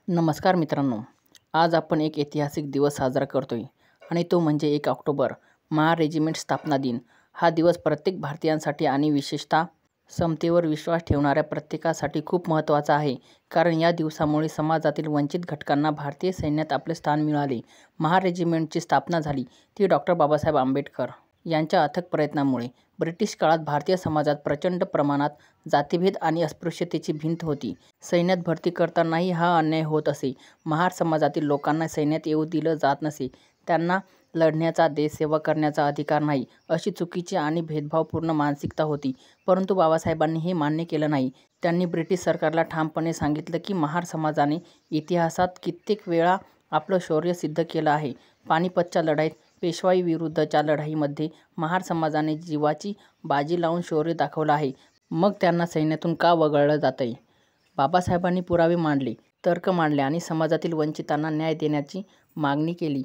नमस्कार मित्रांनो, आज आपण एक ऐतिहासिक दिवस साजरा करतोय आणि तो म्हणजे 1 ऑक्टोबर, महार रेजिमेंट स्थापना दिन. हा दिवस प्रत्येक भारतीयांसाठी आणि विशेषतः समतेवर विश्वास ठेवणाऱ्या प्रत्येकासाठी खूप महत्त्वाचा आहे. कारण या दिवसामुळे समाजातील वंचित घटकांना भारतीय सैन्यात आपले स्थान मिळाले. महार रेजिमेंटची स्थापना झाली ती डॉ. बाबासाहेब आंबेडकर यांच्या अथक प्रयत्नामुळे. ब्रिटिश काळात भारतीय समाजात प्रचंड प्रमाणात जातीभेद आणि अस्पृश्यतेची भिंत होती. सैन्यात भरती करतानाही हा अन्याय होत असे. महार समाजातील लोकांना सैन्यात येऊ दिलं जात नसे. त्यांना लढण्याचा, देशसेवा करण्याचा अधिकार नाही, अशी चुकीची आणि भेदभावपूर्ण मानसिकता होती. परंतु बाबासाहेबांनी हे मान्य केलं नाही. त्यांनी ब्रिटिश सरकारला ठामपणे सांगितलं की महार समाजाने इतिहासात कित्येक वेळा आपलं शौर्य सिद्ध केलं आहे. पानिपतच्या लढाईत, पेशवाई विरुद्धच्या लढाईमध्ये महार समाजाने जीवाची बाजी लावून शौर्य दाखवलं आहे. मग त्यांना सैन्यातून का वगळलं जातंय? बाबासाहेबांनी पुरावे मांडले, तर्क मांडले आणि समाजातील वंचितांना न्याय देण्याची मागणी केली.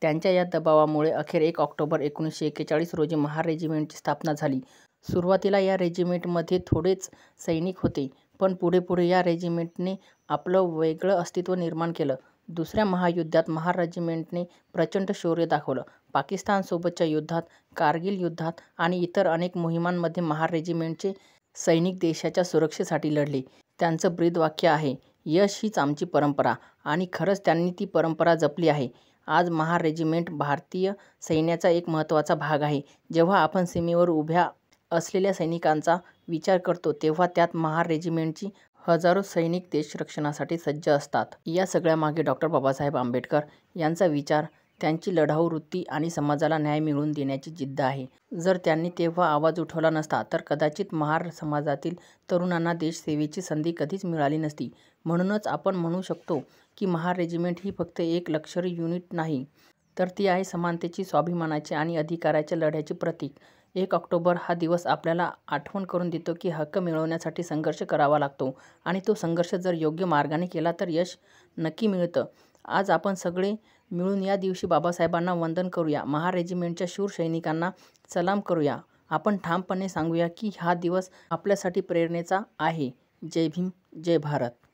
त्यांच्या या दबावामुळे अखेर 1 ऑक्टोबर 1941 रोजी महार रेजिमेंटची स्थापना झाली. सुरुवातीला या रेजिमेंटमध्ये थोडेच सैनिक होते, पण पुढे या रेजिमेंटने आपलं वेगळं अस्तित्व निर्माण केलं. दुसऱ्या महायुद्धात महार रेजिमेंटने प्रचंड शौर्य दाखवलं. पाकिस्तानसोबतच्या युद्धात, कारगिल युद्धात आणि इतर अनेक मोहिमांमध्ये महार रेजिमेंटचे सैनिक देशाच्या सुरक्षेसाठी लढले. त्यांचं ब्रीदवाक्य आहे, यश हीच आमची परंपरा. आणि खरंच त्यांनी ती परंपरा जपली आहे. आज महार रेजिमेंट भारतीय सैन्याचा एक महत्त्वाचा भाग आहे. जेव्हा आपण सीमेवर उभ्या असलेल्या सैनिकांचा विचार करतो, तेव्हा त्यात महार रेजिमेंटची हजारो सैनिक देशरक्षणासाठी सज्ज असतात. या सगळ्यामागे डॉ. बाबासाहेब आंबेडकर यांचा विचार, त्यांची लढाऊ वृत्ती आणि समाजाला न्याय मिळवून देण्याची जिद्द आहे. जर त्यांनी तेव्हा आवाज उठवला नसता तर कदाचित महार समाजातील तरुणांना देशसेवेची संधी कधीच मिळाली नसती. म्हणूनच आपण म्हणू शकतो की महार रेजिमेंट ही फक्त एक लष्करी युनिट नाही, तर ती आहे समानतेची, स्वाभिमानाची आणि अधिकाराच्या लढ्याची प्रतीक. 1 ऑक्टोबर हा दिवस आपल्याला आठवण करून देतो की हक्क मिळवण्यासाठी संघर्ष करावा लागतो आणि तो संघर्ष जर योग्य मार्गाने केला तर यश नक्की मिळतं. आज आपण सगळे मिळून या दिवशी बाबासाहेबांना वंदन करूया, महार रेजिमेंटच्या शूर सैनिकांना सलाम करूया. आपण ठामपणे सांगूया की हा दिवस आपल्यासाठी प्रेरणेचा आहे. जय भीम, जय भारत.